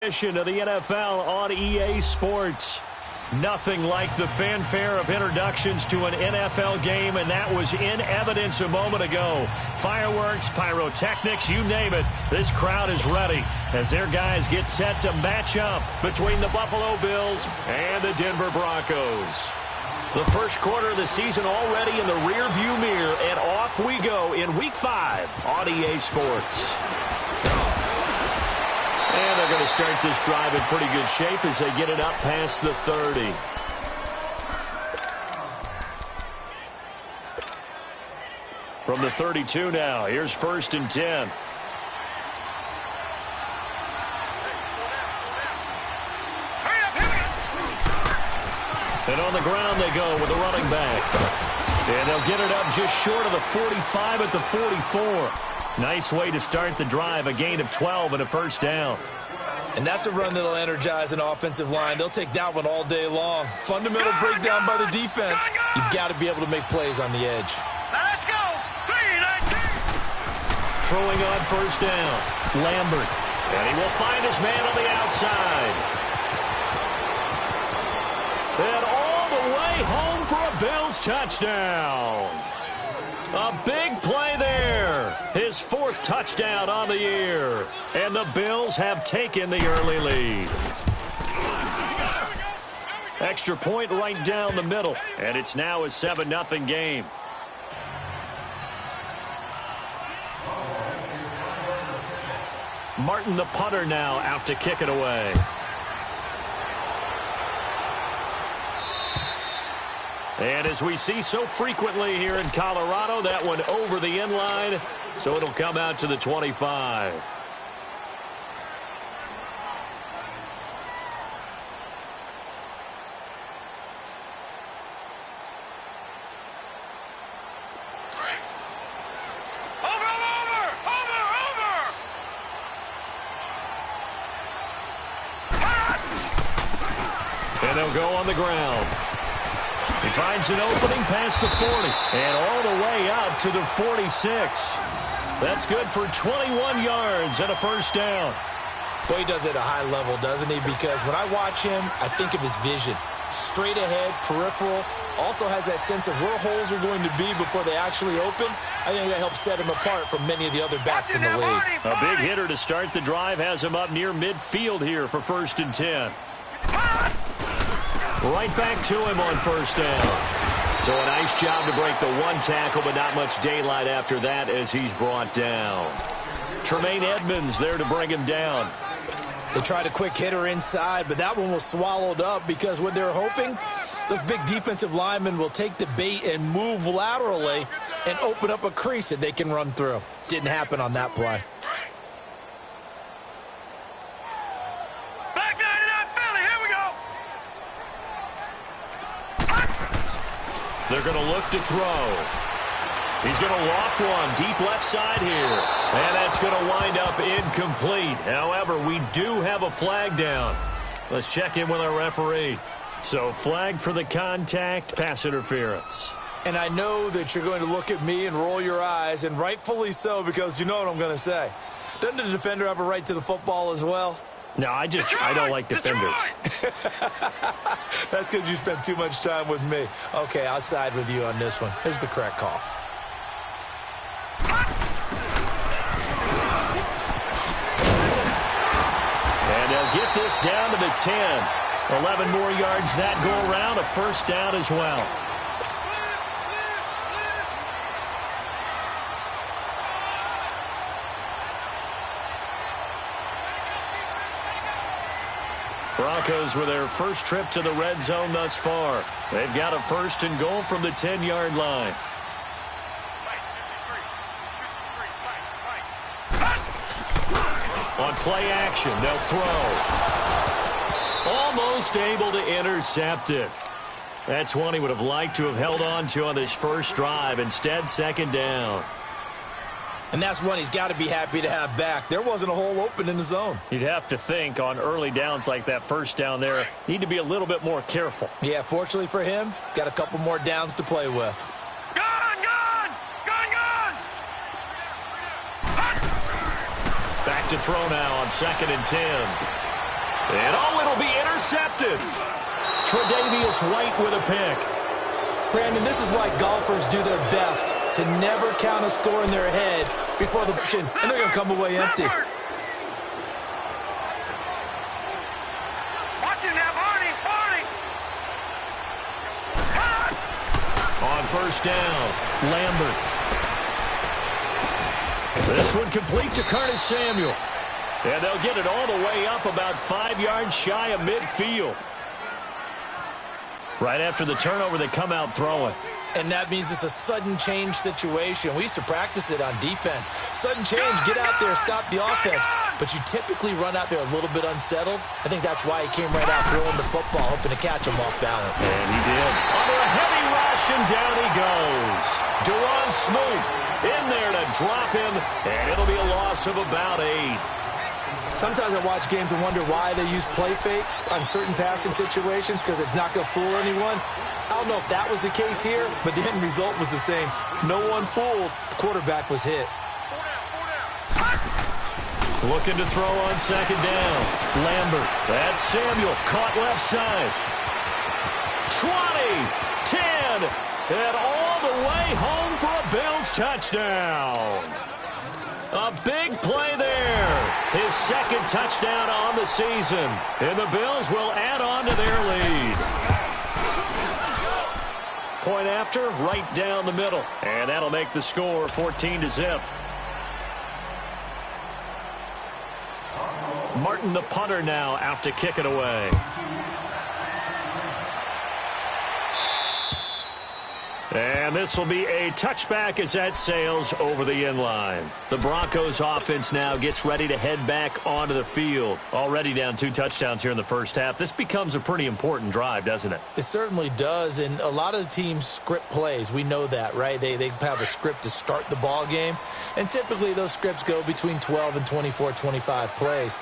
Edition of the NFL on EA Sports. Nothing like the fanfare of introductions to an NFL game, and that was in evidence a moment ago. Fireworks, pyrotechnics, you name it. This crowd is ready as their guys get set to match up between the Buffalo Bills and the Denver Broncos. The first quarter of the season already in the rearview mirror, and off we go in Week 5 on EA Sports. And they're going to start this drive in pretty good shape as they get it up past the 30. From the 32 now, here's 1st and 10. And on the ground they go with a running back. And they'll get it up just short of the 45 at the 44. Nice way to start the drive, a gain of 12 and a first down. And that's a run that'll energize an offensive line. They'll take that one all day long. Fundamental breakdown by the defense. You've got to be able to make plays on the edge. Let's go. 3-19. Throwing on first down, Lambert. And he will find his man on the outside. And all the way home for a Bills touchdown. A big play there. His 4th touchdown on the year. And the Bills have taken the early lead. Extra point right down the middle. And it's now a 7-0 game. Martin, the punter, now out to kick it away. And as we see so frequently here in Colorado, that one over the end line, so it'll come out to the 25. And they'll go on the ground. He finds an opening past the 40 and all the way up to the 46. That's good for 21 yards and a first down. Boy, he does it at a high level, doesn't he? Because when I watch him, I think of his vision. Straight ahead, peripheral. Also has that sense of where holes are going to be before they actually open. I think that helps set him apart from many of the other backs in the league. A big hitter to start the drive has him up near midfield here for 1st and 10. Right back to him on first down. So a nice job to break the one tackle, but not much daylight after that as he's brought down. Tremaine Edmonds there to bring him down. They tried a quick hitter inside, but that one was swallowed up because what they're hoping, those big defensive linemen will take the bait and move laterally and open up a crease that they can run through. Didn't happen on that play. They're going to look to throw. He's going to loft one deep left side here. And that's going to wind up incomplete. However, we do have a flag down. Let's check in with our referee. So flag for the contact, pass interference. And I know that you're going to look at me and roll your eyes, and rightfully so, because you know what I'm going to say. Doesn't the defender have a right to the football as well? No, I don't like defenders. That's because you spent too much time with me. Okay, I'll side with you on this one. Here's the correct call. And they'll get this down to the 10. 11 more yards that go around, a first down as well. Broncos with their first trip to the red zone thus far. They've got a 1st and goal from the 10-yard line. On play action, they'll throw. Almost able to intercept it. That's one he would have liked to have held on to on this first drive. Instead, 2nd down. And that's one he's got to be happy to have back. There wasn't a hole open in the zone. You'd have to think on early downs like that first down there, need to be a little bit more careful. Yeah, fortunately for him, got a couple more downs to play with. Gone! Back to throw now on 2nd and 10. intercepted. Tre'Davious White with a pick. Brandon, this is why golfers do their best to never count a score in their head before the option, and they're going to come away empty. Watching that, Barney. On first down, Lambert. This one complete to Curtis Samuel. And they'll get it all the way up about 5 yards shy of midfield. Right after the turnover, they come out throwing. And that means it's a sudden change situation. We used to practice it on defense. Sudden change, get out there, stop the offense. But you typically run out there a little bit unsettled. I think that's why he came right out throwing the football, hoping to catch him off balance. And he did. Under a heavy rush, and down he goes. Duron Smoot in there to drop him, and it'll be a loss of about 8. Sometimes I watch games and wonder why they use play fakes on certain passing situations, because it's not going to fool anyone. I don't know if that was the case here, but the end result was the same. No one fooled. The quarterback was hit. Looking to throw on second down. Lambert. That's Samuel. Caught left side. 20, 10, and all the way home for a Bills touchdown. A big play there. His second touchdown on the season. And the Bills will add on to their lead. Point after, right down the middle. And that'll make the score 14-0. Martin, the punter, now out to kick it away. And this will be a touchback as that sails over the inline. The Broncos offense now gets ready to head back onto the field. Already down 2 touchdowns here in the first half. This becomes a pretty important drive, doesn't it? It certainly does, and a lot of the teams script plays. We know that, right? They have a script to start the ball game, and typically those scripts go between 12 and 24, 25 plays.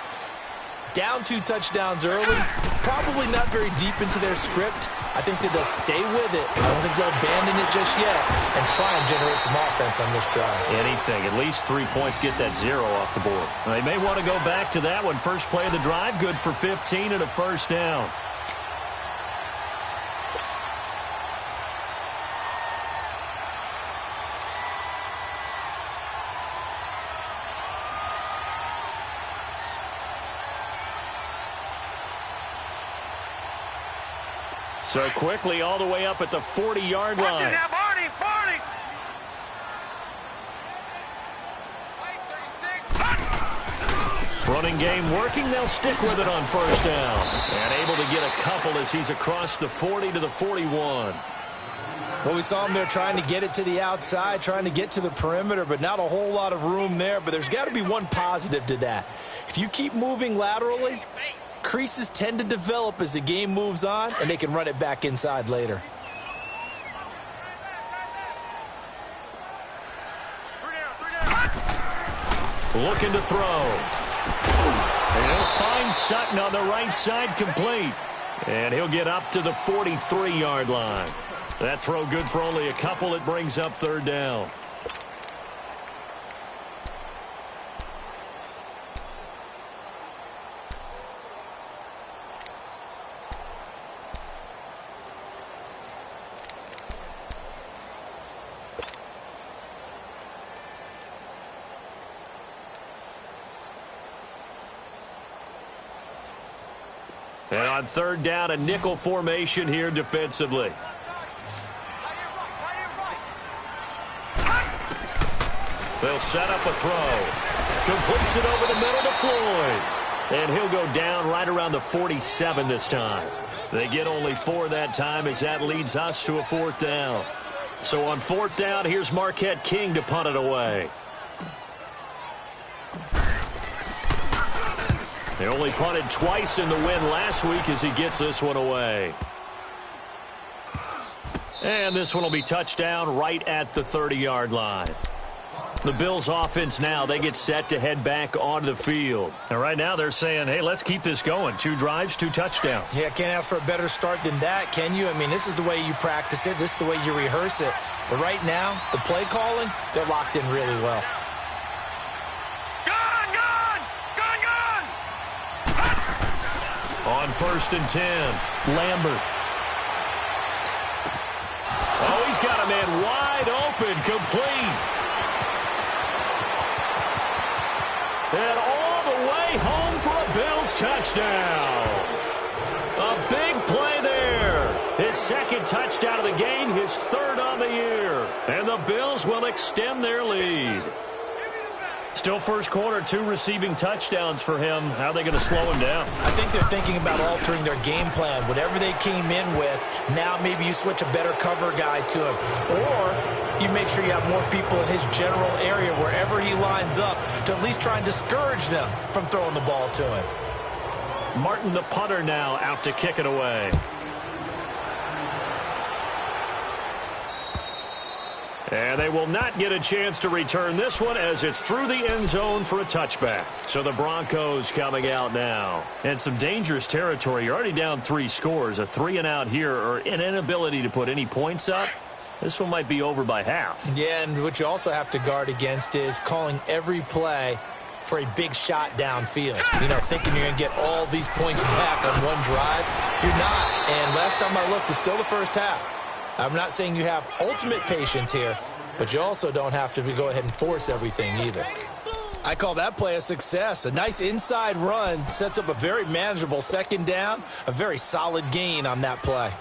Down 2 touchdowns early, probably not very deep into their script. I think that they'll stay with it. I don't think they'll abandon it just yet and try and generate some offense on this drive. Anything. At least 3 points, get that 0 off the board. They may want to go back to that one. First play of the drive, good for 15 and a first down. So quickly all the way up at the 40-yard line. Watching that, Barney. Running game working. They'll stick with it on first down. And able to get a couple as he's across the 40 to the 41. Well, we saw him there trying to get it to the outside, trying to get to the perimeter, but not a whole lot of room there. But there's got to be one positive to that. If you keep moving laterally, creases tend to develop as the game moves on, and they can run it back inside later. Looking to throw. And he'll find Sutton on the right side, complete. And he'll get up to the 43-yard line. That throw good for only a couple. It brings up third down. And on third down, a nickel formation here defensively. They'll set up a throw. Completes it over the middle to Floyd. And he'll go down right around the 47 this time. They get only 4 that time as that leads us to a fourth down. So on fourth down, here's Marquette King to punt it away. They only punted twice in the win last week as he gets this one away. And this one will be touchdown right at the 30-yard line. The Bills offense now, they get set to head back onto the field. And right now they're saying, hey, let's keep this going. 2 drives, 2 touchdowns. Yeah, can't ask for a better start than that, can you? I mean, this is the way you practice it. This is the way you rehearse it. But right now, the play calling, they're locked in really well. On 1st and 10, Lambert. Oh, he's got a man wide open, complete. And all the way home for a Bills touchdown. A big play there. His second touchdown of the game, his third on the year. And the Bills will extend their lead. Still first quarter, 2 receiving touchdowns for him. How are they going to slow him down? I think they're thinking about altering their game plan. Whatever they came in with, now maybe you switch a better cover guy to him. Or you make sure you have more people in his general area wherever he lines up to at least try and discourage them from throwing the ball to him. Martin, the punter, now out to kick it away. And they will not get a chance to return this one as it's through the end zone for a touchback. So the Broncos coming out now. And some dangerous territory. You're already down 3 scores. A 3-and-out here or an inability to put any points up. This one might be over by half. Yeah, and what you also have to guard against is calling every play for a big shot downfield. You know, thinking you're going to get all these points back on one drive. You're not. And last time I looked, it's still the first half. I'm not saying you have ultimate patience here, but you also don't have to go ahead and force everything either. I call that play a success. A nice inside run sets up a very manageable second down, a very solid gain on that play.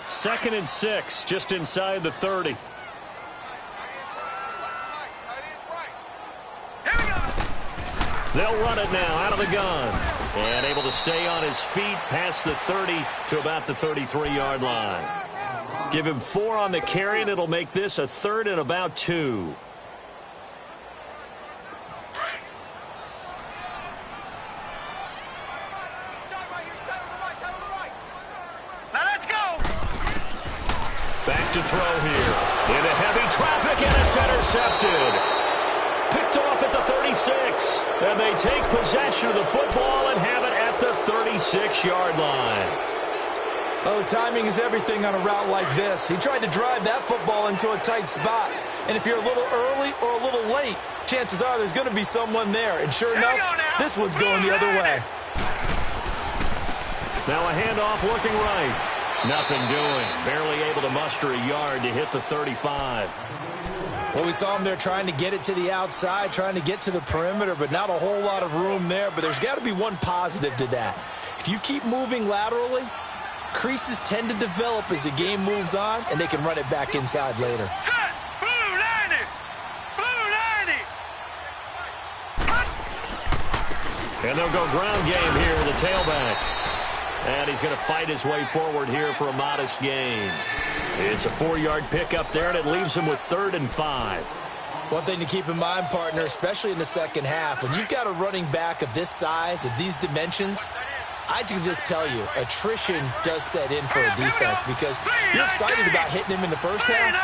Second and 6, just inside the 30. They'll run it now out of the gun. And able to stay on his feet past the 30 to about the 33-yard line. Give him 4 on the carry, and it'll make this a 3rd and about 2. Now let's go. Back to throw here. Into heavy traffic, and it's intercepted. Picked off at the 36. And they take possession of the football and have it at the 36-yard line. Oh, timing is everything on a route like this. He tried to drive that football into a tight spot. And if you're a little early or a little late, chances are there's going to be someone there. And sure enough, this one's going the other way. Now a handoff looking right. Nothing doing. Barely able to muster a yard to hit the 35. Well, we saw him there trying to get it to the outside, trying to get to the perimeter, but not a whole lot of room there. But there's got to be one positive to that. If you keep moving laterally, creases tend to develop as the game moves on, and they can run it back inside later. Set. Blue 90. Blue 90. And they'll go ground game here with the tailback. And he's going to fight his way forward here for a modest gain. It's a 4-yard pickup there, and it leaves him with 3rd and 5. One thing to keep in mind, partner, especially in the second half, when you've got a running back of this size, of these dimensions, I can just tell you, attrition does set in for a defense because you're excited about hitting him in the first half.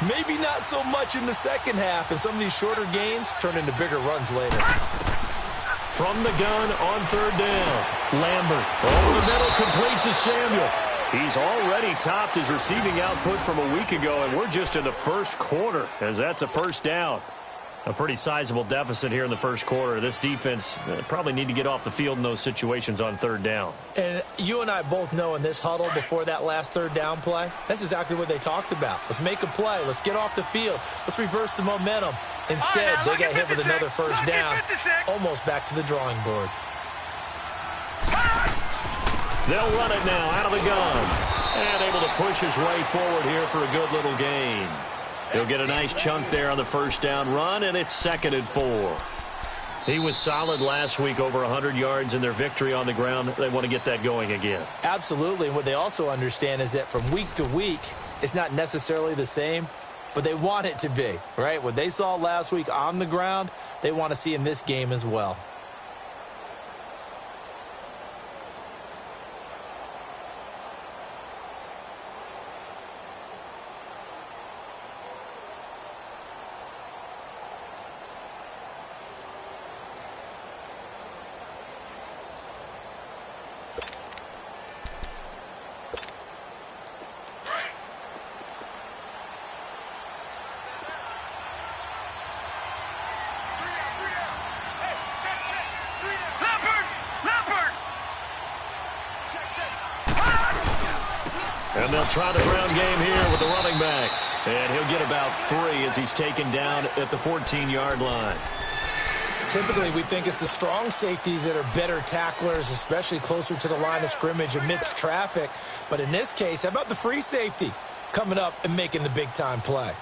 Maybe not so much in the second half, and some of these shorter gains turn into bigger runs later. From the gun on 3rd down, Lambert over the middle, complete to Samuel. He's already topped his receiving output from a week ago, and we're just in the first quarter as that's a first down. A pretty sizable deficit here in the first quarter. This defense probably need to get off the field in those situations on 3rd down. And you and I both know in this huddle before that last 3rd down play, that's exactly what they talked about. Let's make a play. Let's get off the field. Let's reverse the momentum. Instead, they got hit with another first down, almost back to the drawing board. They'll run it now out of the gun. And able to push his way forward here for a good little gain. He'll get a nice chunk there on the first down run, and it's 2nd and 4. He was solid last week, over 100 yards in their victory on the ground. They want to get that going again. Absolutely. And what they also understand is that from week to week, it's not necessarily the same, but they want it to be, right? What they saw last week on the ground, they want to see in this game as well. And they'll try the ground game here with the running back. And he'll get about 3 as he's taken down at the 14-yard line. Typically, we think it's the strong safeties that are better tacklers, especially closer to the line of scrimmage amidst traffic. But in this case, how about the free safety coming up and making the big-time play?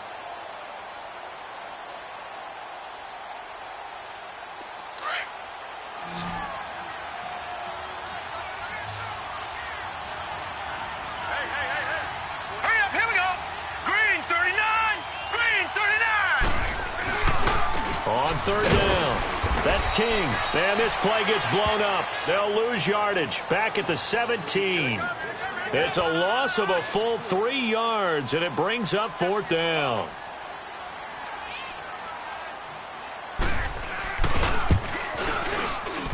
Third down. That's King. And this play gets blown up. They'll lose yardage. Back at the 17. It's a loss of a full 3 yards, and it brings up 4th down.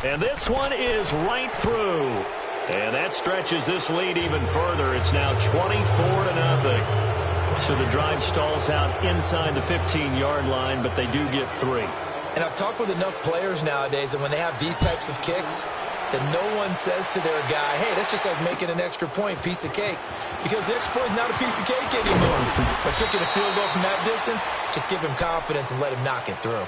And this one is right through. And that stretches this lead even further. It's now 24-0. So the drive stalls out inside the 15-yard line, but they do get 3. And I've talked with enough players nowadays that when they have these types of kicks, that no one says to their guy, hey, that's just like making an extra point, piece of cake. Because the extra point is not a piece of cake anymore. But kicking a field goal from that distance, just give him confidence and let him knock it through.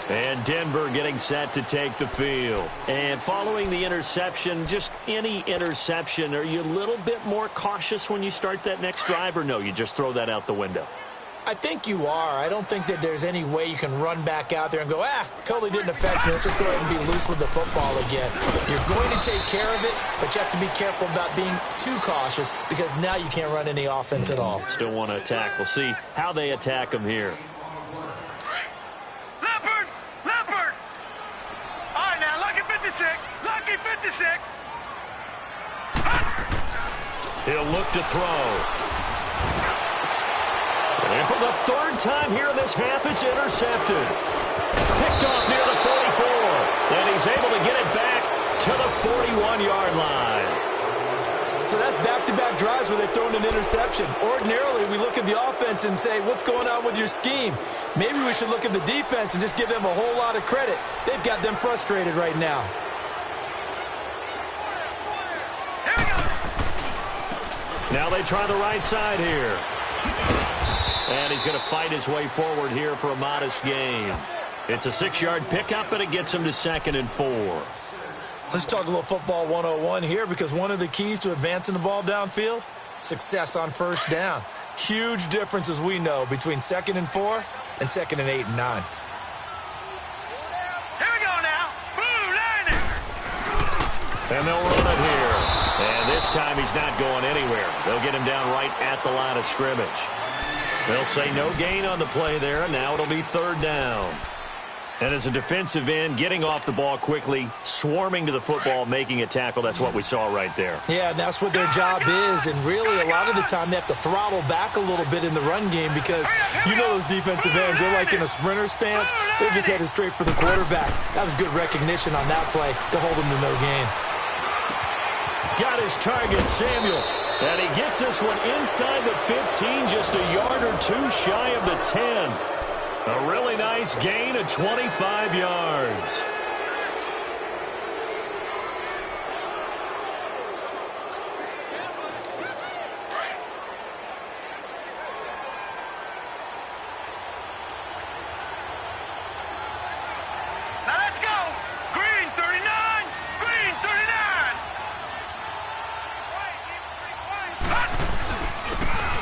And Denver getting set to take the field. And following the interception, just any interception, are you a little bit more cautious when you start that next drive, or no, you just throw that out the window? I think you are. I don't think that there's any way you can run back out there and go, totally didn't affect me. Let's just go ahead and be loose with the football again. You're going to take care of it, but you have to be careful about being too cautious because now you can't run any offense at all. Still want to attack. We'll see how they attack them here. Leopard! Leopard! All right, now, lucky 56. Lucky 56. He'll look to throw. And for the 3rd time here in this half, it's intercepted. Picked off near the 44. And he's able to get it back to the 41-yard line. So that's back-to-back drives where they've thrown an interception. Ordinarily, we look at the offense and say, what's going on with your scheme? Maybe we should look at the defense and just give them a whole lot of credit. They've got them frustrated right now. Here we go. Now they try the right side here. And he's going to fight his way forward here for a modest gain. It's a 6-yard pickup, and it gets him to 2nd and 4. Let's talk a little football 101 here, because one of the keys to advancing the ball downfield, success on first down. Huge difference, as we know, between 2nd and 4 and 2nd and 8 and 9. Here we go now. Blue line it. And they'll run it here. And this time he's not going anywhere. They'll get him down right at the line of scrimmage. They'll say no gain on the play there, and now it'll be 3rd down. And as a defensive end, getting off the ball quickly, swarming to the football, making a tackle, that's what we saw right there. Yeah, that's what their job is, and really a lot of the time they have to throttle back a little bit in the run game because you know those defensive ends, they're like in a sprinter stance. They're just headed straight for the quarterback. That was good recognition on that play to hold them to no gain. Got his target, Samuel. And he gets this one inside the 15, just a yard or 2 shy of the 10. A really nice gain of 25 yards. Now let's go. Green 39. Green 39.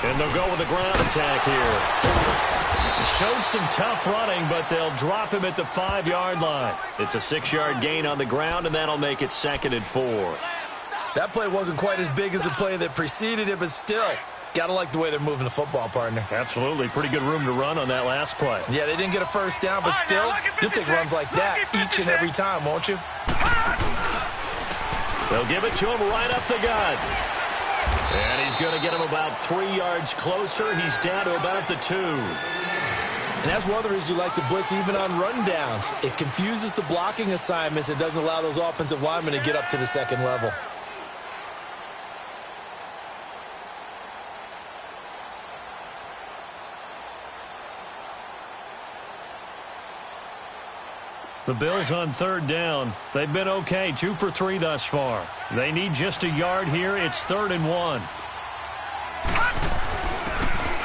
And they'll go with the ground attack here. Showed some tough running, but they'll drop him at the 5-yard line. It's a 6-yard gain on the ground, and that'll make it 2nd and 4. That play wasn't quite as big as the play that preceded it, but still, got to like the way they're moving the football, partner. Absolutely. Pretty good room to run on that last play. Yeah, they didn't get a first down, but still, you'll take runs like that each and every time, won't you? They'll give it to him right up the gut. And he's going to get him about 3 yards closer. He's down to about the 2. And that's one of the reasons you like to blitz even on rundowns. It confuses the blocking assignments. It doesn't allow those offensive linemen to get up to the 2nd level. The Bills on 3rd down. They've been okay, 2 for 3 thus far. They need just a yard here. It's 3rd and 1.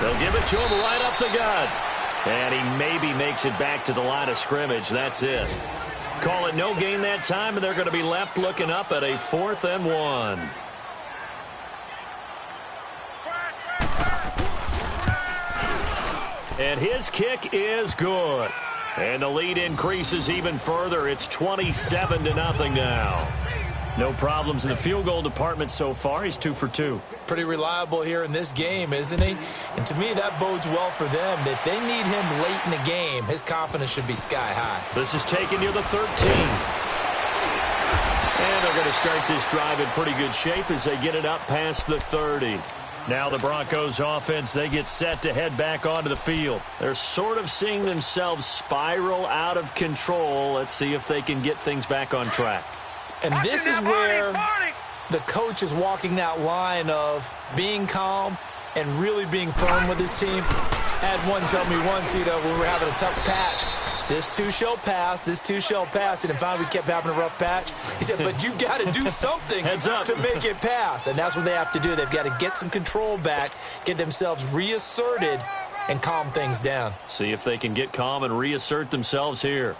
They'll give it to him right up the gut. And he maybe makes it back to the line of scrimmage. That's it. Call it no gain that time, and they're going to be left looking up at a 4th and 1. And his kick is good. And the lead increases even further. It's 27-0 now. No problems in the field goal department so far. He's 2 for 2. Pretty reliable here in this game, isn't he? And to me, that bodes well for them. If they need him late in the game, his confidence should be sky high. This is taken near the 13. And they're going to start this drive in pretty good shape as they get it up past the 30. Now the Broncos offense, they get set to head back onto the field. They're sort of seeing themselves spiral out of control. Let's see if they can get things back on track. And this is where the coach is walking that line of being calm and really being firm with his team. Had one tell me once, when we were having a tough patch, this too shall pass, this too shall pass. And finally we kept having a rough patch. He said, but you got to do something to make it pass. And that's what they have to do. They've got to get some control back, get themselves reasserted, and calm things down. See if they can get calm and reassert themselves here.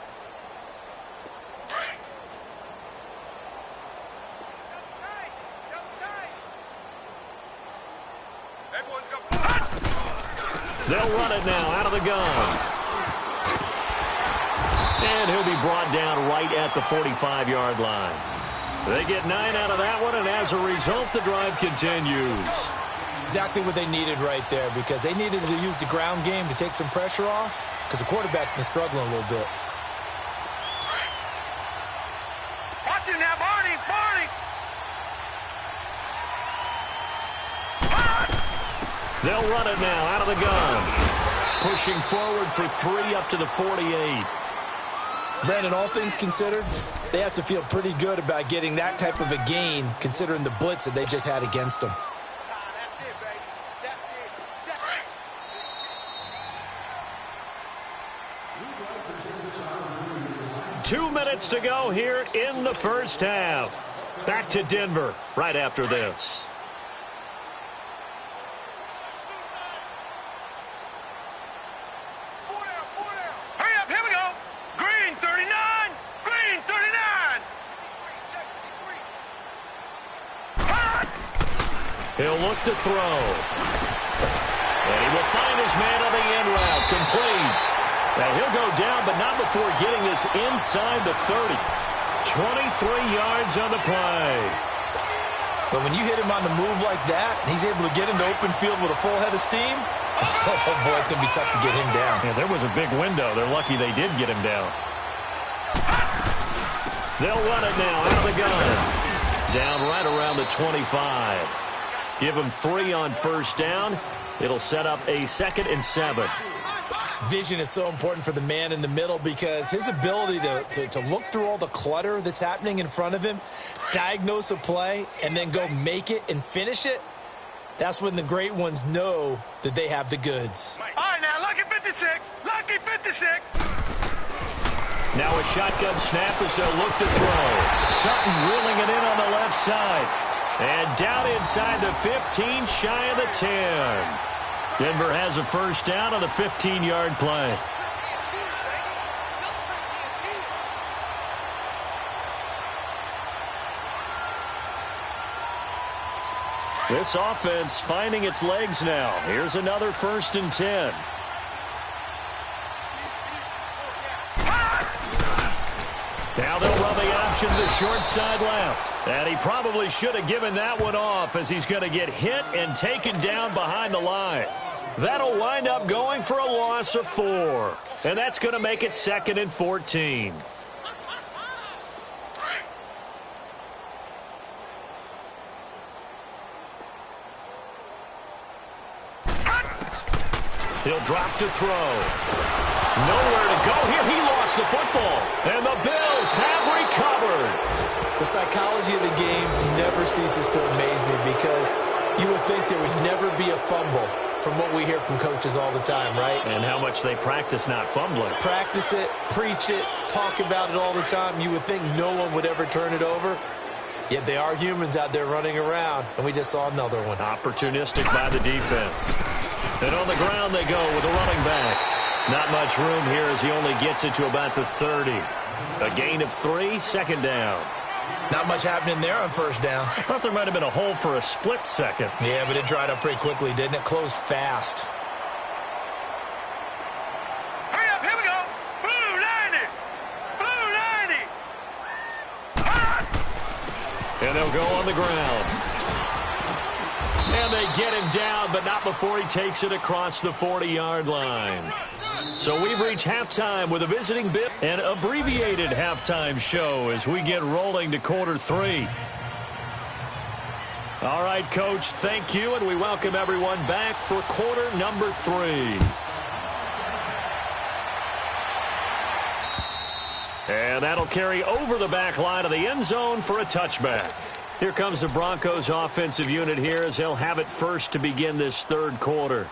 They'll run it now out of the gun. And he'll be brought down right at the 45-yard line. They get 9 out of that one, and as a result, the drive continues. Exactly what they needed right there, because they needed to use the ground game to take some pressure off, because the quarterback's been struggling a little bit. Watch it now, Barney! They'll run it now out of the gun. Pushing forward for 3 up to the 48. Brandon, all things considered, they have to feel pretty good about getting that type of a gain, considering the blitz that they just had against them. Two minutes to go here in the first half. Back to Denver right after this. He'll look to throw. And he will find his man on the end route. Complete. Now he'll go down, but not before getting this inside the 30. 23 yards on the play. But when you hit him on the move like that, and he's able to get into open field with a full head of steam, oh boy, it's going to be tough to get him down. Yeah, there was a big window. They're lucky they did get him down. They'll run it now out of the gun. Down right around the 25. Give him 3 on first down. It'll set up a 2nd and 7. Vision is so important for the man in the middle, because his ability to look through all the clutter that's happening in front of him, diagnose a play, and then go make it and finish it, that's when the great ones know that they have the goods. All right, now, lucky 56. Lucky 56. Now a shotgun snap as they'll look to throw. Sutton reeling it in on the left side. And down inside the 15, shy of the 10. Denver has a first down on the 15-yard play. This offense finding its legs now. Here's another 1st and 10. Now they'll run the option to the short side left. And he probably should have given that one off, as he's going to get hit and taken down behind the line. That'll wind up going for a loss of 4. And that's going to make it 2nd and 14. He'll drop to throw. Nowhere to go here. He lost the football. And the Bills have recovered. The psychology of the game never ceases to amaze me, because you would think there would never be a fumble from what we hear from coaches all the time, right? And how much they practice not fumbling. Practice it, preach it, talk about it all the time. You would think no one would ever turn it over. Yet they are humans out there running around, and we just saw another one. Opportunistic by the defense. And on the ground they go with a running back. Not much room here as he only gets it to about the 30. A gain of 3, second down. Not much happening there on first down. I thought there might have been a hole for a split second. Yeah, but it dried up pretty quickly, didn't it? Closed fast. Hurry up, here we go. Blue 90. Blue 90. And they'll go on the ground. And they get him down, but not before he takes it across the 40-yard line. So we've reached halftime with a visiting bit, an abbreviated halftime show as we get rolling to quarter 3. All right, Coach, thank you, and we welcome everyone back for quarter number 3. And that'll carry over the back line of the end zone for a touchback. Here comes the Broncos offensive unit here as they'll have it first to begin this third quarter.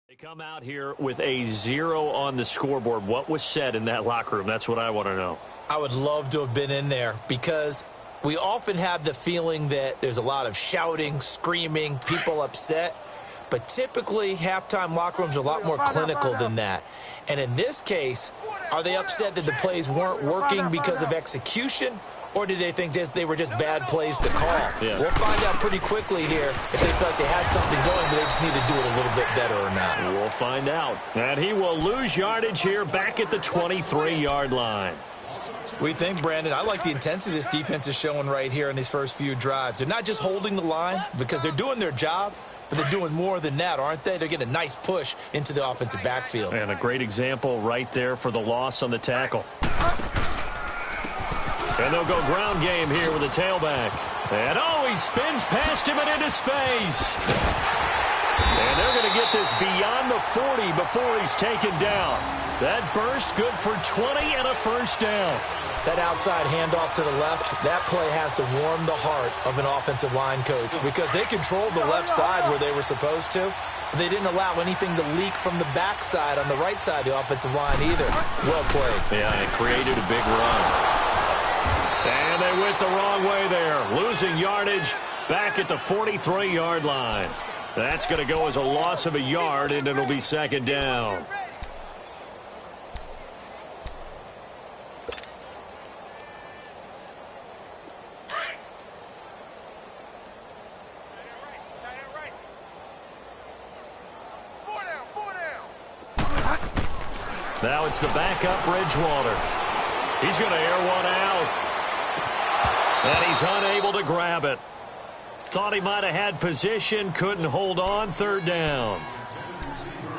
They come out here with a 0 on the scoreboard. What was said in that locker room? That's what I want to know. I would love to have been in there because we often have the feeling that there's a lot of shouting, screaming, people upset. But typically, halftime locker rooms are a lot more clinical than that. And in this case, are they upset that the plays weren't working because of execution? Or did they think they were just bad plays to call? Yeah. We'll find out pretty quickly here if they felt like they had something going, but they just need to do it a little bit better or not. We'll find out. And he will lose yardage here back at the 23-yard line. We think, Brandon, I like the intensity this defense is showing right here in these first few drives. They're not just holding the line because they're doing their job, but they're doing more than that, aren't they? They're getting a nice push into the offensive backfield. And a great example right there for the loss on the tackle. And they'll go ground game here with a tailback. And, he spins past him and into space. And they're going to get this beyond the 40 before he's taken down. That burst good for 20 and a first down. That outside handoff to the left, that play has to warm the heart of an offensive line coach because they controlled the left side where they were supposed to, but they didn't allow anything to leak from the backside on the right side of the offensive line either. Well played. Yeah, it created a big run. And they went the wrong way there, losing yardage back at the 43-yard line. That's going to go as a loss of a yard, and it'll be second down. Now it's the backup Bridgewater. He's going to air one out. And he's unable to grab it. Thought he might have had position, couldn't hold on, third down.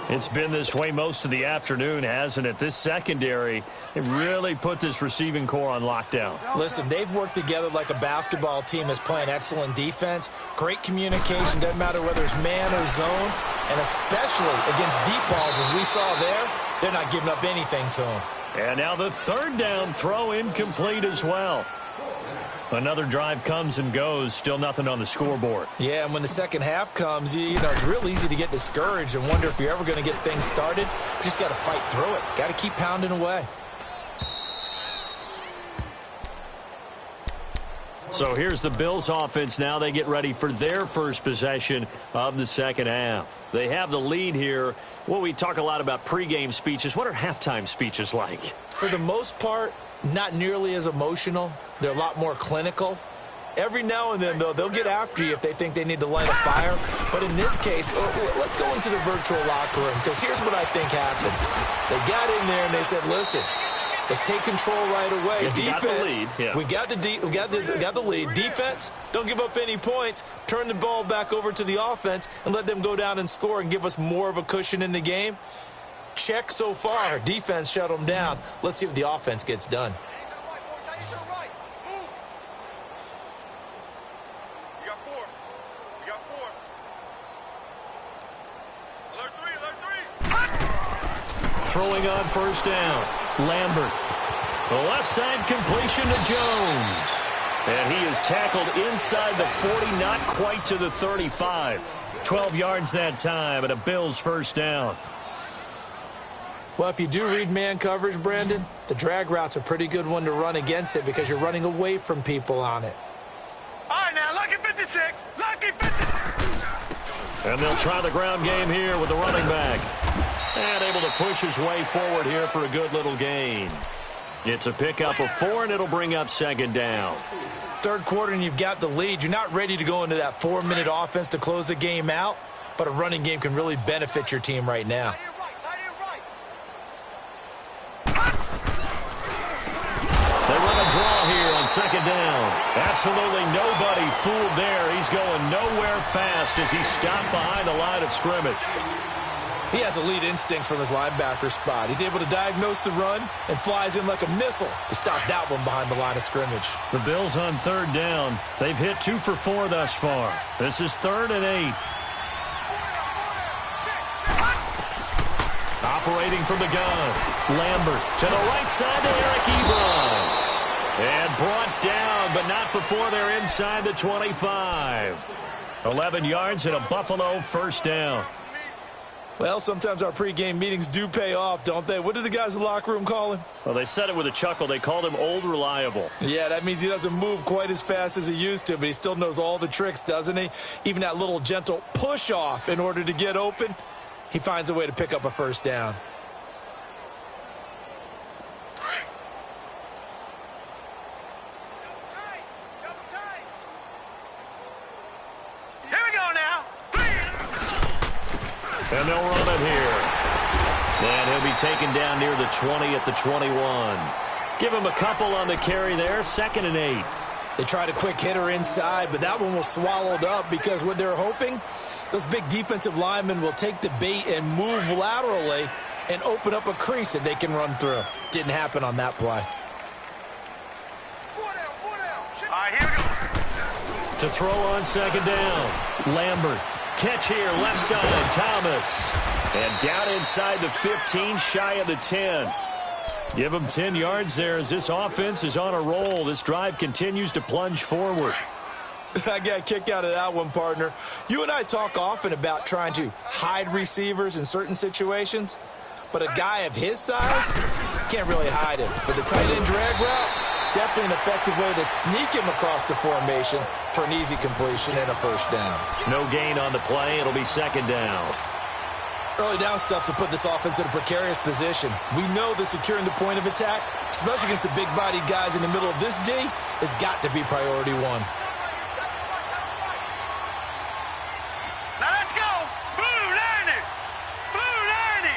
It's been this way most of the afternoon, hasn't it? This secondary, it really put this receiving core on lockdown. Listen, they've worked together like a basketball team that's playing excellent defense. Great communication, doesn't matter whether it's man or zone. And especially against deep balls, as we saw there, they're not giving up anything to them. And now the third down throw incomplete as well. Another drive comes and goes, still nothing on the scoreboard. Yeah, and when the second half comes, you know, it's real easy to get discouraged and wonder if you're ever going to get things started. You just got to fight through it. Got to keep pounding away. So here's the Bills offense now. They get ready for their first possession of the second half. They have the lead here. Well, we talk a lot about pregame speeches. What are halftime speeches like? For the most part, not nearly as emotional. They're a lot more clinical. Every now and then, though, they'll get after you if they think they need to light a fire. But in this case, let's go into the virtual locker room, because here's what I think happened. They got in there and they said, listen, let's take control right away. Yeah, defense, we got the lead. Defense, don't give up any points. Turn the ball back over to the offense and let them go down and score and give us more of a cushion in the game. Check so far. Defense shut them down. Let's see if the offense gets done. Throwing on first down, Lambert. The left side completion to Jones. And he is tackled inside the 40, not quite to the 35. 12 yards that time, and a Bills first down. Well, if you do read man coverage, Brandon, the drag route's a pretty good one to run against it because you're running away from people on it. All right, now, lucky 56. Lucky 56. And they'll try the ground game here with the running back. And able to push his way forward here for a good little gain. It's a pickup of 4, and it'll bring up second down. Third quarter, and you've got the lead. You're not ready to go into that 4-minute offense to close the game out, but a running game can really benefit your team right now. They run a draw here on second down. Absolutely nobody fooled there. He's going nowhere fast as he's stopped behind the line of scrimmage. He has elite instincts from his linebacker spot. He's able to diagnose the run and flies in like a missile to stop that one behind the line of scrimmage. The Bills on third down. They've hit 2 for 4 thus far. This is 3rd and 8. Operating from the gun. Lambert to the right side to Eric Ebron. And brought down, but not before they're inside the 25. 11 yards and a Buffalo first down. Well, sometimes our pregame meetings do pay off, don't they? What do the guys in the locker room call him? Well, they said it with a chuckle. They called him Old Reliable. Yeah, that means he doesn't move quite as fast as he used to, but he still knows all the tricks, doesn't he? Even that little gentle push-off in order to get open, he finds a way to pick up a first down. And they'll run it here. And he'll be taken down near the 20 at the 21. Give him a couple on the carry there. 2nd and 8. They tried a quick hitter inside, but that one was swallowed up because what they're hoping, those big defensive linemen will take the bait and move laterally and open up a crease that they can run through. Didn't happen on that play. All right, here we go. To throw on second down. Lambert. Catch here, left side, Thomas. And down inside the 15, shy of the 10. Give him 10 yards there as this offense is on a roll. This drive continues to plunge forward. I got a kick out of that one, partner. You and I talk often about trying to hide receivers in certain situations, but a guy of his size can't really hide him. With the tight end drag route, definitely an effective way to sneak him across the formation for an easy completion and a first down. No gain on the play. It'll be second down. Early down stuff to put this offense in a precarious position. We know that securing the point of attack, especially against the big-bodied guys in the middle of this D, has got to be priority one. Now let's go. Blue 90. Blue 90.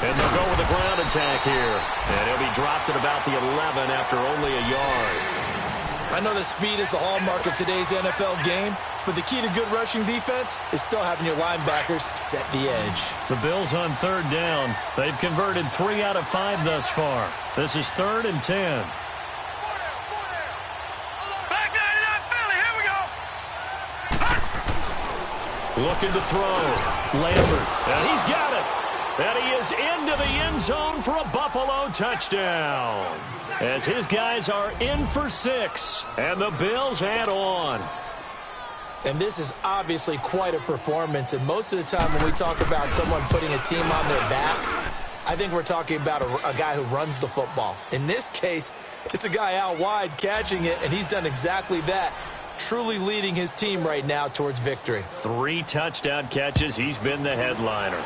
And they'll go with a ground attack here. And he'll be dropped at about the 11 after only a yard. I know that speed is the hallmark of today's NFL game, but the key to good rushing defense is still having your linebackers set the edge. The Bills on third down. They've converted 3 out of 5 thus far. This is 3rd and 10. Back 99 Philly. Here we go. Looking to throw. Lambert. And he's got it. And he is into the end zone for a Buffalo touchdown. As his guys are in for 6. And the Bills add on. And this is obviously quite a performance. And most of the time when we talk about someone putting a team on their back, I think we're talking about a guy who runs the football. In this case, it's a guy out wide catching it, and he's done exactly that. Truly leading his team right now towards victory. 3 touchdown catches. He's been the headliner.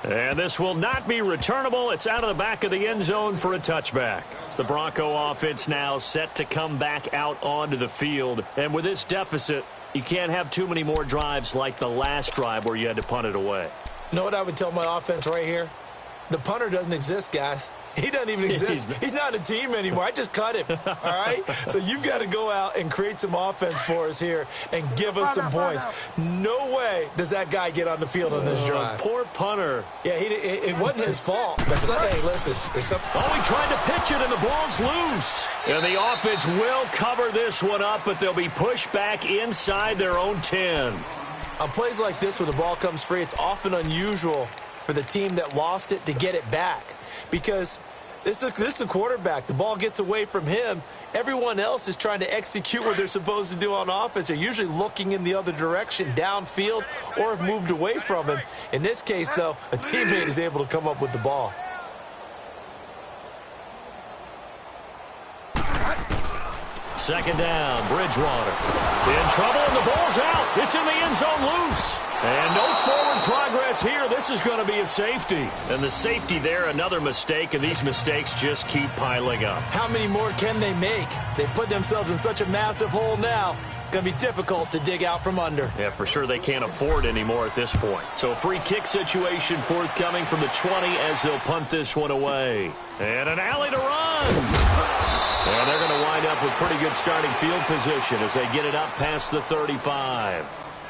And this will not be returnable. It's out of the back of the end zone for a touchback. The Bronco offense now set to come back out onto the field. And with this deficit, you can't have too many more drives like the last drive where you had to punt it away. You know what I would tell my offense right here? The punter doesn't exist, guys. He doesn't even exist. He's not a team anymore. I just cut him, all right? So you've got to go out and create some offense for us here and give us some points. No way does that guy get on the field on this drive. Poor punter. Yeah, it wasn't his fault. But hey, listen. Oh, he tried to pitch it, and the ball's loose. And the offense will cover this one up, but they'll be pushed back inside their own 10. On plays like this where the ball comes free, it's often unusual for the team that lost it to get it back. Because this is a quarterback. The ball gets away from him. Everyone else is trying to execute what they're supposed to do on offense. They're usually looking in the other direction, downfield, or have moved away from him. In this case, though, a teammate is able to come up with the ball. Second down, Bridgewater. In trouble, and the ball's out. It's in the end zone loose. And no forward progress here. This is going to be a safety. And the safety there, another mistake, and these mistakes just keep piling up. How many more can they make? They put themselves in such a massive hole now. Going to be difficult to dig out from under. Yeah, for sure they can't afford anymore at this point. So a free kick situation forthcoming from the 20 as they'll punt this one away. And an alley to run. And they're going to wind up with pretty good starting field position as they get it up past the 35.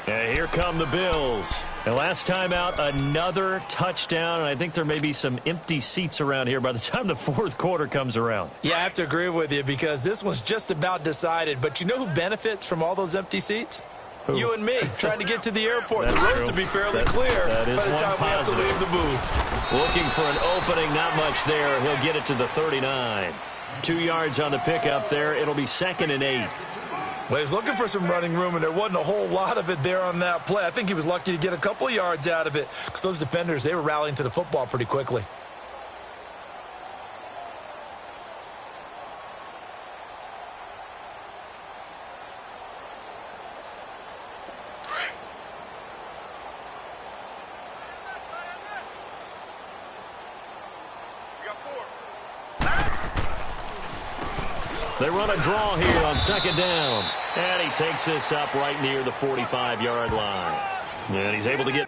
And here come the Bills. And last time out, another touchdown. And I think there may be some empty seats around here by the time the fourth quarter comes around. Yeah, I have to agree with you because this one's just about decided. But you know who benefits from all those empty seats? Who? You and me, trying to get to the airport. The roads to be fairly clear by the time we have to leave the booth. Looking for an opening, not much there. He'll get it to the 39. 2 yards on the pickup there. It'll be 2nd and 8. Well, he's looking for some running room, and there wasn't a whole lot of it there on that play. I think he was lucky to get a couple yards out of it because those defenders, they were rallying to the football pretty quickly. They run a draw here on 2nd down. And he takes this up right near the 45-yard line. And he's able to get...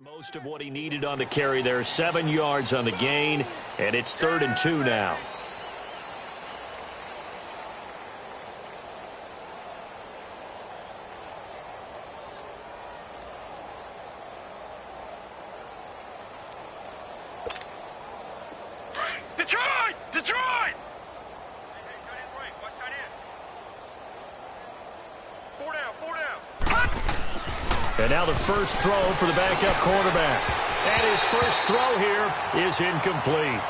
Most of what he needed on the carry there. 7 yards on the gain, and it's 3rd and 2 now. Detroit! Detroit! And now the first throw for the backup quarterback. And his first throw here is incomplete.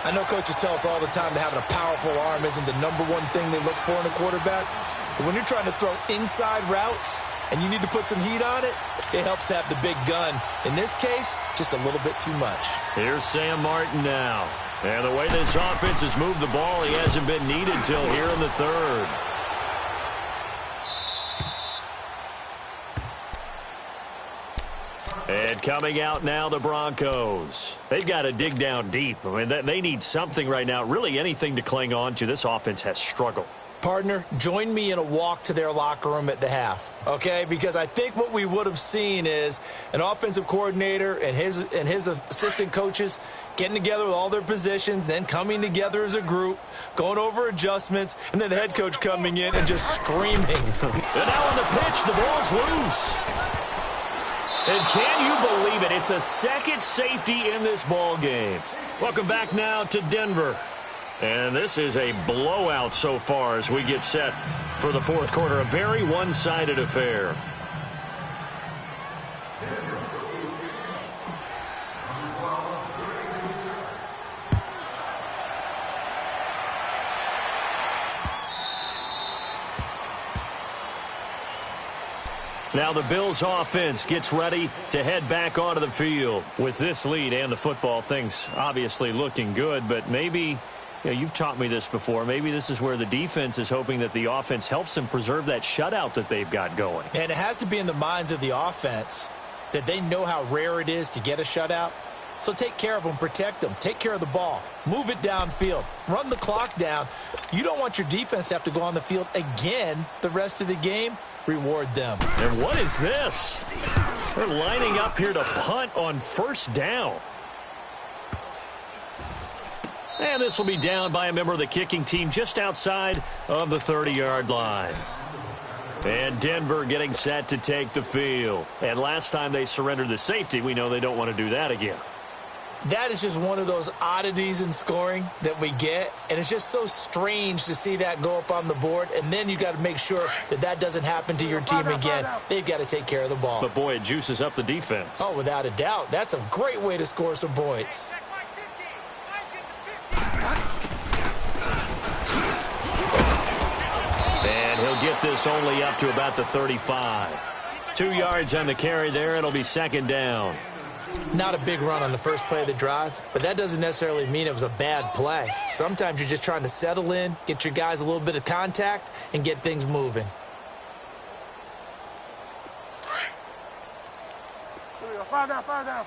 I know coaches tell us all the time that having a powerful arm isn't the #1 thing they look for in a quarterback. But when you're trying to throw inside routes and you need to put some heat on it, it helps to have the big gun. In this case, just a little bit too much. Here's Sam Martin now. And the way this offense has moved the ball, he hasn't been needed till here in the 3rd. And coming out now, the Broncos. They've got to dig down deep. I mean, they need something right now, really anything to cling on to. This offense has struggled. Partner, join me in a walk to their locker room at the half, okay? Because I think what we would have seen is an offensive coordinator and his assistant coaches getting together with all their positions, then coming together as a group, going over adjustments, and then the head coach coming in and just screaming. And now on the pitch, the ball's loose. And can you believe it? It's a second safety in this ball game. Welcome back now to Denver. And this is a blowout so far as we get set for the fourth quarter. A very one-sided affair. Now the Bills offense gets ready to head back onto the field. With this lead and the football, things obviously looking good, but maybe, you've taught me this before, maybe this is where the defense is hoping that the offense helps them preserve that shutout that they've got going. And it has to be in the minds of the offense that they know how rare it is to get a shutout. So take care of them, protect them, take care of the ball, move it downfield, run the clock down. You don't want your defense to have to go on the field again the rest of the game. Reward them. And what is this? They're lining up here to punt on first down. And this will be down by a member of the kicking team just outside of the 30-yard line. And Denver getting set to take the field. And last time they surrendered the safety, we know they don't want to do that again. That is just one of those oddities in scoring that we get, and it's just so strange to see that go up on the board, and then you got to make sure that that doesn't happen to your team again. They've got to take care of the ball. But, boy, it juices up the defense. Oh, without a doubt. That's a great way to score some points. And he'll get this only up to about the 35. 2 yards on the carry there. It'll be second down. Not a big run on the first play of the drive, but that doesn't necessarily mean it was a bad play. Sometimes you're just trying to settle in, get your guys a little bit of contact, and get things moving. Fire down.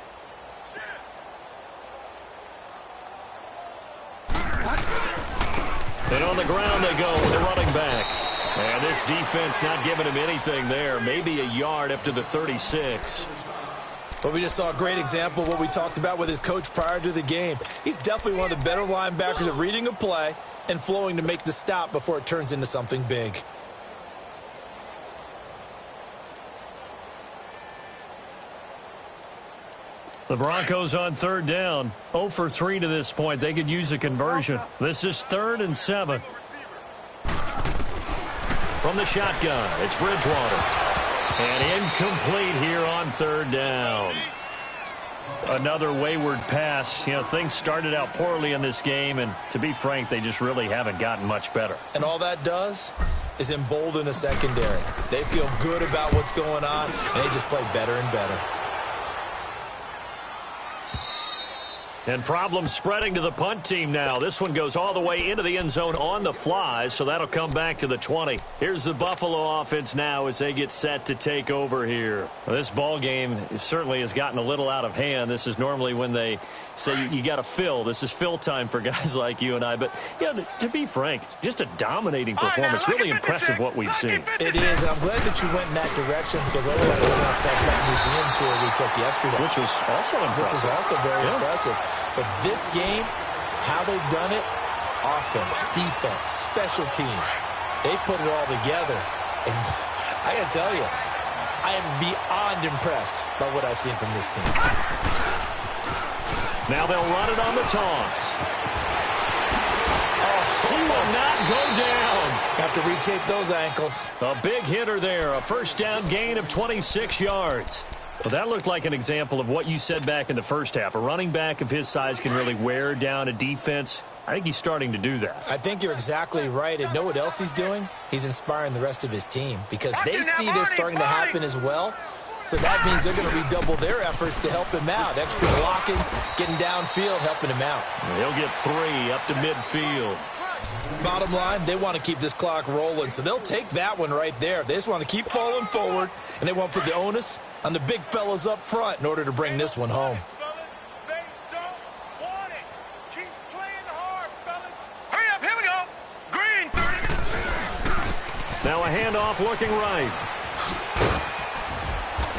And on the ground they go with a running back. And this defense not giving him anything there. Maybe a yard up to the 36. But we just saw a great example of what we talked about with his coach prior to the game. He's definitely one of the better linebackers at reading a play and flowing to make the stop before it turns into something big. The Broncos on third down. 0 for 3 to this point. They could use a conversion. This is 3rd and 7. From the shotgun, it's Bridgewater. And incomplete here on third down. Another wayward pass. You know, things started out poorly in this game, and to be frank, they just really haven't gotten much better. And all that does is embolden a secondary. They feel good about what's going on, and they just play better and better. And problems spreading to the punt team now. This one goes all the way into the end zone on the fly, so that'll come back to the 20. Here's the Buffalo offense now as they get set to take over here. Well, this ball game certainly has gotten a little out of hand. This is normally when they say you got to fill. This is fill time for guys like you and I. But, you know, to be frank, just a dominating performance. Really impressive what we've seen. It is, and I'm glad that you went in that direction because otherwise we're going to talk about the museum tour we took yesterday. Which was also impressive. Which was also very impressive. But this game, how they've done it, offense, defense, special teams, they put it all together. And I got to tell you, I am beyond impressed by what I've seen from this team. Now they'll run it on the toss. Oh, he will not go down. Have to retape those ankles. A big hitter there. A first down gain of 26 yards. Well, that looked like an example of what you said back in the first half. A running back of his size can really wear down a defense. I think he's starting to do that. I think you're exactly right. And know what else he's doing? He's inspiring the rest of his team because they see this starting to happen as well. So that means they're going to redouble their efforts to help him out. Extra blocking, getting downfield, helping him out. He'll get 3 up to midfield. Bottom line, they want to keep this clock rolling, so they'll take that one right there. They just want to keep falling forward, and they want to put the onus on the big fellas up front in order to bring this one home. They don't want it. Keep playing hard, fellas. Hurry up, here we go. Green 30. Now a handoff looking right.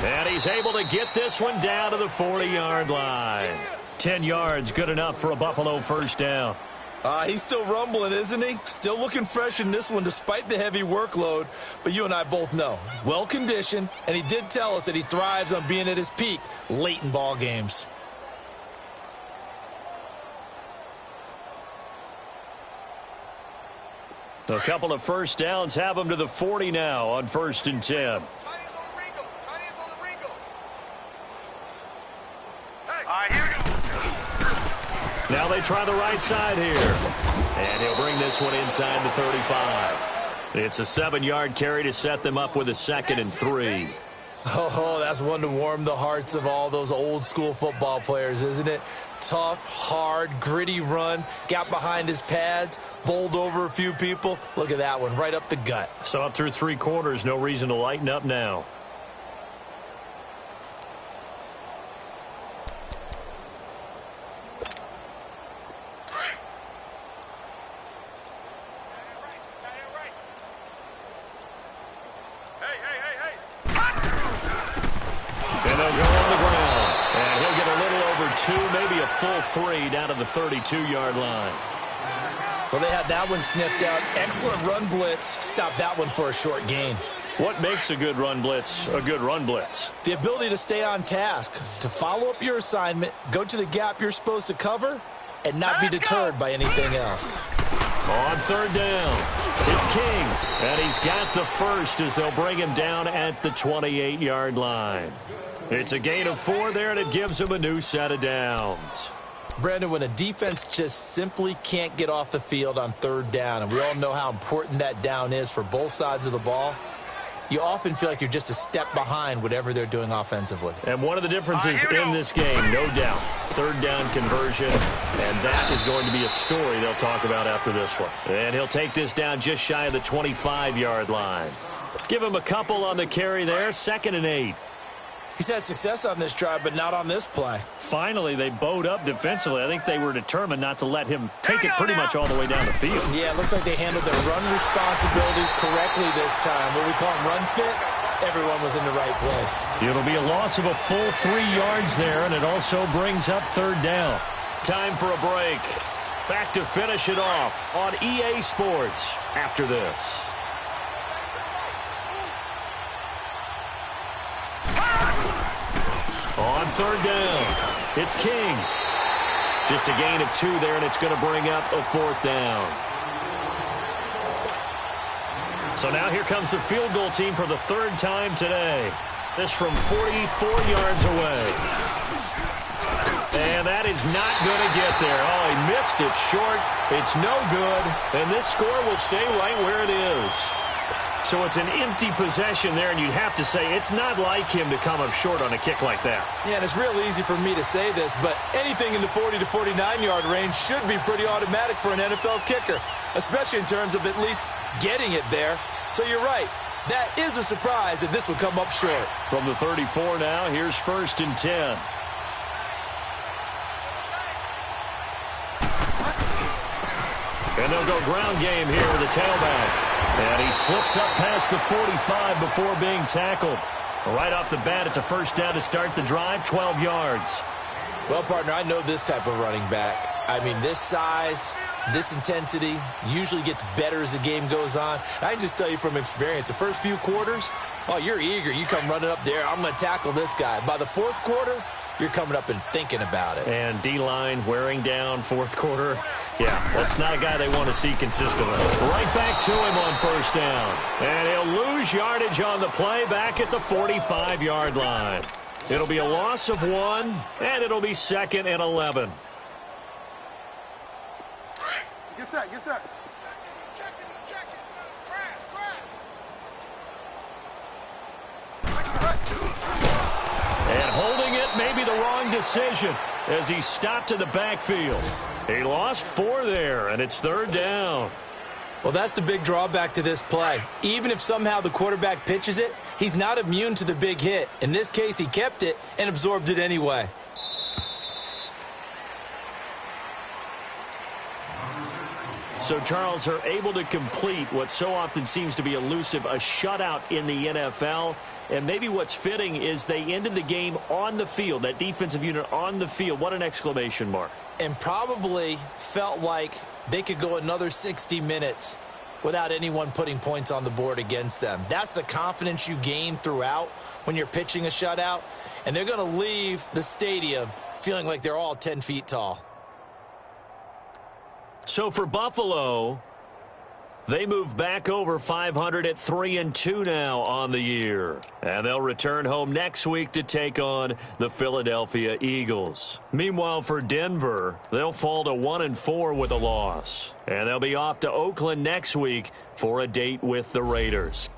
And he's able to get this one down to the 40-yard line. 10 yards, good enough for a Buffalo first down. He's still rumbling, isn't he? Still looking fresh in this one despite the heavy workload. But you and I both know, well-conditioned, and he did tell us that he thrives on being at his peak late in ball games. A couple of first downs have him to the 40 now on 1st and 10. Now they try the right side here. And he'll bring this one inside the 35. It's a 7-yard carry to set them up with a 2nd and 3. Oh, that's one to warm the hearts of all those old-school football players, isn't it? Tough, hard, gritty run, got behind his pads, bowled over a few people. Look at that one, right up the gut. So up through 3 quarters, no reason to lighten up now. they'll go on the ground. And he'll get a little over 2, maybe a full 3 down to the 32-yard line. Well, they had that one sniffed out. Excellent run blitz. Stop that one for a short gain. What makes a good run blitz a good run blitz? The ability to stay on task, to follow up your assignment, go to the gap you're supposed to cover, and not be deterred by anything else. On third down, it's King, and he's got the first as they'll bring him down at the 28-yard line. It's a gain of 4 there, and it gives him a new set of downs. Brandon, when a defense just simply can't get off the field on third down, and we all know how important that down is for both sides of the ball, you often feel like you're just a step behind whatever they're doing offensively. And one of the differences in this game, no doubt, third down conversion, and that is going to be a story they'll talk about after this one. And he'll take this down just shy of the 25-yard line. Give him a couple on the carry there, 2nd and 8. He's had success on this drive, but not on this play. Finally, they bowed up defensively. I think they were determined not to let him take it pretty much all the way down the field. Yeah, it looks like they handled their run responsibilities correctly this time. What we call them run fits, everyone was in the right place. It'll be a loss of a full 3 yards there, and it also brings up third down. Time for a break. Back to finish it off on EA Sports after this. On third down, it's King. Just a gain of 2 there, and it's going to bring up a 4th down. So now here comes the field goal team for the 3rd time today. This from 44 yards away. And that is not going to get there. Oh, he missed it short. It's no good, and this score will stay right where it is. So it's an empty possession there, and you'd have to say it's not like him to come up short on a kick like that. Yeah, and it's real easy for me to say this, but anything in the 40 to 49-yard range should be pretty automatic for an NFL kicker, especially in terms of at least getting it there. So you're right. That is a surprise that this would come up short. From the 34 now, here's 1st and 10. And they'll go ground game here with the tailback. And he slips up past the 45 before being tackled. Right off the bat, it's a 1st down to start the drive, 12 yards. Well, partner, I know this type of running back. I mean, this size, this intensity usually gets better as the game goes on. I can just tell you from experience, the first few quarters, oh, you're eager. You come running up there, I'm going to tackle this guy. By the 4th quarter, you're coming up and thinking about it. And D-line wearing down 4th quarter. Yeah, that's not a guy they want to see consistently. Right back to him on 1st down. And he'll lose yardage on the play back at the 45-yard line. It'll be a loss of 1, and it'll be 2nd and 11. Get set, get set. He's checking. Crash. And holding it may be the wrong decision as he stopped in the backfield. He lost 4 there, and it's 3rd down. Well, that's the big drawback to this play. Even if somehow the quarterback pitches it, he's not immune to the big hit. In this case, he kept it and absorbed it anyway. So, Charles, are able to complete what so often seems to be elusive, a shutout in the NFL. And maybe what's fitting is they ended the game on the field, that defensive unit on the field. What an exclamation mark. And probably felt like they could go another 60 minutes without anyone putting points on the board against them. That's the confidence you gain throughout when you're pitching a shutout. And they're going to leave the stadium feeling like they're all 10 feet tall. So for Buffalo, they move back over 500 at 3-2 now on the year. And they'll return home next week to take on the Philadelphia Eagles. Meanwhile, for Denver, they'll fall to 1-4 with a loss. And they'll be off to Oakland next week for a date with the Raiders.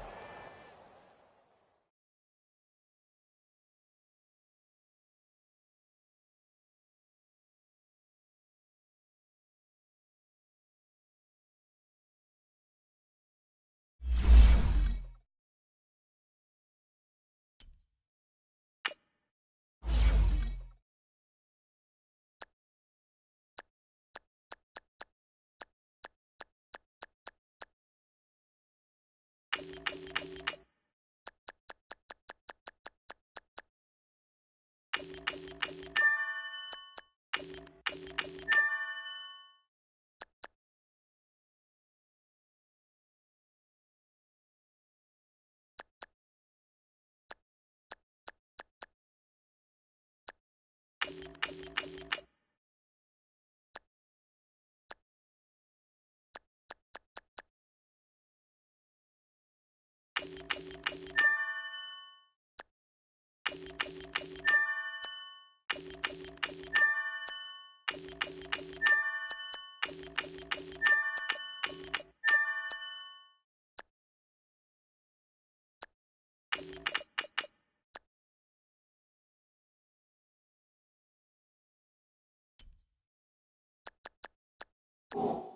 you